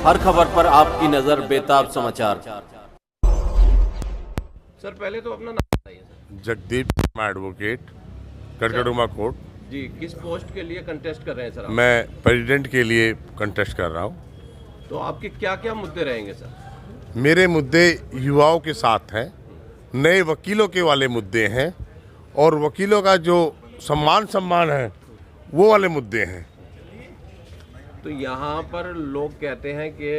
हर खबर पर आपकी नजर बेताब समाचार। सर पहले तो अपना नाम बताइए sir. Jagdeep advocate, Karkardooma court. जी, किस पोस्ट के लिए कंटेस्ट कर रहे हैं सर आप? मैं प्रेसिडेंट के लिए कंटेस्ट कर रहा हूँ। तो आपके क्या क्या मुद्दे रहेंगे सर? मेरे मुद्दे युवाओं के साथ हैं, नए वकीलों के वाले मुद्दे हैं और वकीलों का जो सम्मान है वो वाले मुद्दे हैं। तो यहाँ पर लोग कहते हैं कि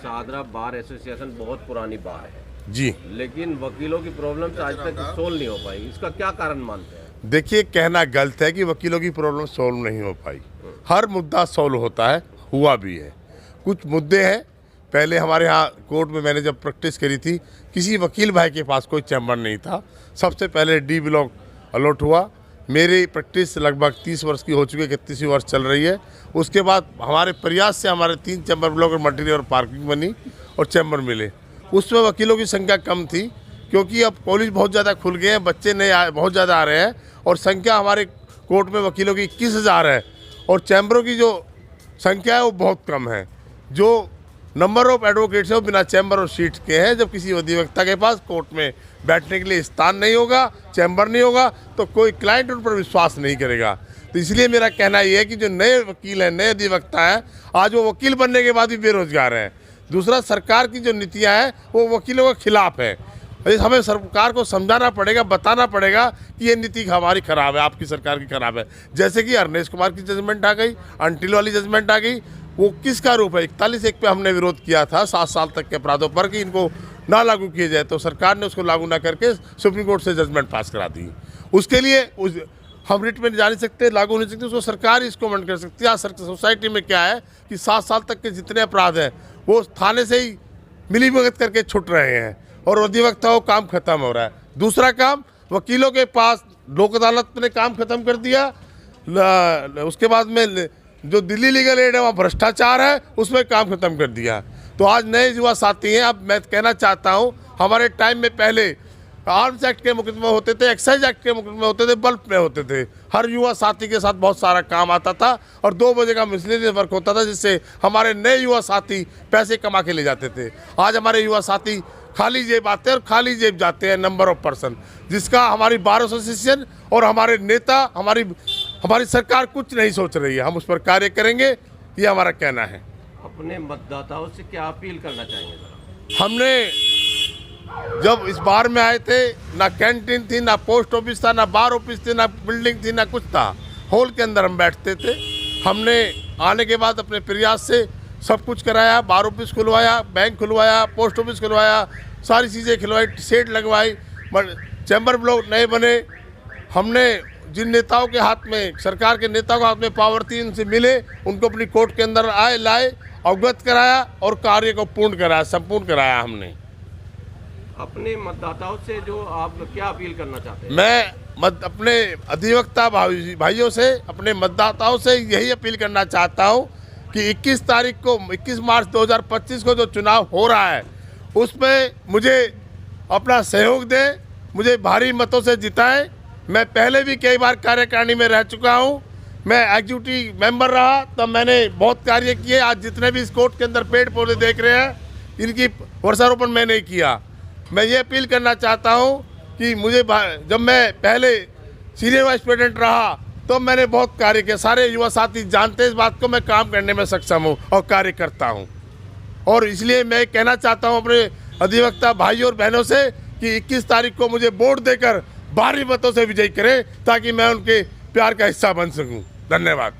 शाहदरा बार एसोसिएशन बहुत पुरानी बार है जी, लेकिन वकीलों की प्रॉब्लम आज तक सोल्व नहीं हो पाई, इसका क्या कारण मानते हैं? देखिए, कहना गलत है कि वकीलों की प्रॉब्लम सॉल्व नहीं हो पाई। हर मुद्दा सॉल्व होता है, हुआ भी है। कुछ मुद्दे हैं, पहले हमारे यहाँ कोर्ट में मैंने जब प्रैक्टिस करी थी, किसी वकील भाई के पास कोई चैम्बर नहीं था। सबसे पहले डी ब्लॉक अलॉट हुआ। मेरी प्रैक्टिस लगभग 30 वर्ष की हो चुकी है, 31वीं वर्ष चल रही है। उसके बाद हमारे प्रयास से हमारे 3 चैम्बर ब्लॉक और मटीरियल और पार्किंग बनी और चैम्बर मिले। उसमें वकीलों की संख्या कम थी क्योंकि अब कॉलेज बहुत ज़्यादा खुल गए हैं, बच्चे नए बहुत ज़्यादा आ रहे हैं और संख्या हमारे कोर्ट में वकीलों की 21,000 है और चैम्बरों की जो संख्या है वो बहुत कम है। जो नंबर ऑफ एडवोकेट्स है वो बिना चैम्बर और सीट के हैं। जब किसी अधिवक्ता के पास कोर्ट में बैठने के लिए स्थान नहीं होगा, चैम्बर नहीं होगा, तो कोई क्लाइंट उन पर विश्वास नहीं करेगा। तो इसलिए मेरा कहना ये है कि जो नए वकील हैं, नए अधिवक्ता हैं, आज वो वकील बनने के बाद भी बेरोजगार हैं। दूसरा, सरकार की जो नीतियाँ हैं वो वकीलों के खिलाफ है। हमें सरकार को समझाना पड़ेगा, बताना पड़ेगा कि ये नीति हमारी खराब है, आपकी सरकार की खराब है। जैसे कि अरनेश कुमार की जजमेंट आ गई, अंटिल वाली जजमेंट आ गई, वो किसका रूप है? 41(1) पे हमने विरोध किया था 7 साल तक के अपराधों पर कि इनको ना लागू किए जाए, तो सरकार ने उसको लागू ना करके सुप्रीम कोर्ट से जजमेंट पास करा दी। उसके लिए हम रिट में जा नहीं सकते, लागू नहीं सकते, उसको सरकार ही इसको अमेंड कर सकती है। आज सोसाइटी में क्या है कि 7 साल तक के जितने अपराध हैं वो थाने से ही मिलीभगत करके छुट रहे हैं और अधिवक्ताओं का काम खत्म हो रहा है। दूसरा काम, वकीलों के पास लोक अदालत ने काम खत्म कर दिया। उसके बाद में जो दिल्ली लीगल एड है वहाँ भ्रष्टाचार है, उसमें काम खत्म कर दिया। तो आज नए युवा साथी हैं। अब मैं कहना चाहता हूँ, हमारे टाइम में पहले आर्म्स एक्ट के मुकदमे होते थे, एक्साइज एक्ट के मुकदमे होते थे, बल्क में होते थे। हर युवा साथी के साथ बहुत सारा काम आता था और 2 बजे का मिसलेनियस वर्क होता था जिससे हमारे नए युवा साथी पैसे कमा के ले जाते थे। आज हमारे युवा साथी खाली जेब आते हैं और खाली जेब जाते हैं, नंबर ऑफ पर्सन, जिसका हमारी बार एसोसिएशन और हमारे नेता, हमारी सरकार कुछ नहीं सोच रही है। हम उस पर कार्य करेंगे, ये हमारा कहना है। अपने मतदाताओं से क्या अपील करना चाहेंगे सर? हमने जब इस बार में आए थे, ना कैंटीन थी, ना पोस्ट ऑफिस था, ना बार ऑफिस थी, ना बिल्डिंग थी, ना कुछ था। हॉल के अंदर हम बैठते थे। हमने आने के बाद अपने प्रयास से सब कुछ कराया, बार ऑफिस खुलवाया, बैंक खुलवाया, पोस्ट ऑफिस खुलवाया, सारी चीज़ें खुलवाई, शेड लगवाई, चैम्बर ब्लॉक नए बने। हमने जिन नेताओं के हाथ में, सरकार के नेताओं के हाथ में पावर थी, उनसे मिले, उनको अपनी कोर्ट के अंदर लाए, अवगत कराया और कार्य को पूर्ण कराया, संपूर्ण कराया हमने। अपने मतदाताओं से जो आप क्या अपील करना चाहते हैं? मैं अपने अधिवक्ता भाइयों से, अपने मतदाताओं से यही अपील करना चाहता हूं कि 21 मार्च 2025 को जो चुनाव हो रहा है उसमें मुझे अपना सहयोग दें, मुझे भारी मतों से जिताएं। मैं पहले भी कई बार कार्यकारिणी में रह चुका हूं। मैं एग्जीक्यूटिव मेंबर रहा, तब मैंने बहुत कार्य किए। आज जितने भी इस कोर्ट के अंदर पेड़ पौधे देख रहे हैं, इनकी वर्षारोपण मैं नहीं किया। मैं ये अपील करना चाहता हूं कि मुझे, जब मैं पहले सीनियर वाइस प्रेसिडेंट रहा तो मैंने बहुत कार्य किया। सारे युवा साथी जानते हैं इस बात को, मैं काम करने में सक्षम हूँ और कार्य करता हूँ। और इसलिए मैं कहना चाहता हूँ अपने अधिवक्ता भाइयों और बहनों से कि 21 तारीख को मुझे वोट देकर भारी मतों से विजयी करें ताकि मैं उनके प्यार का हिस्सा बन सकूं। धन्यवाद।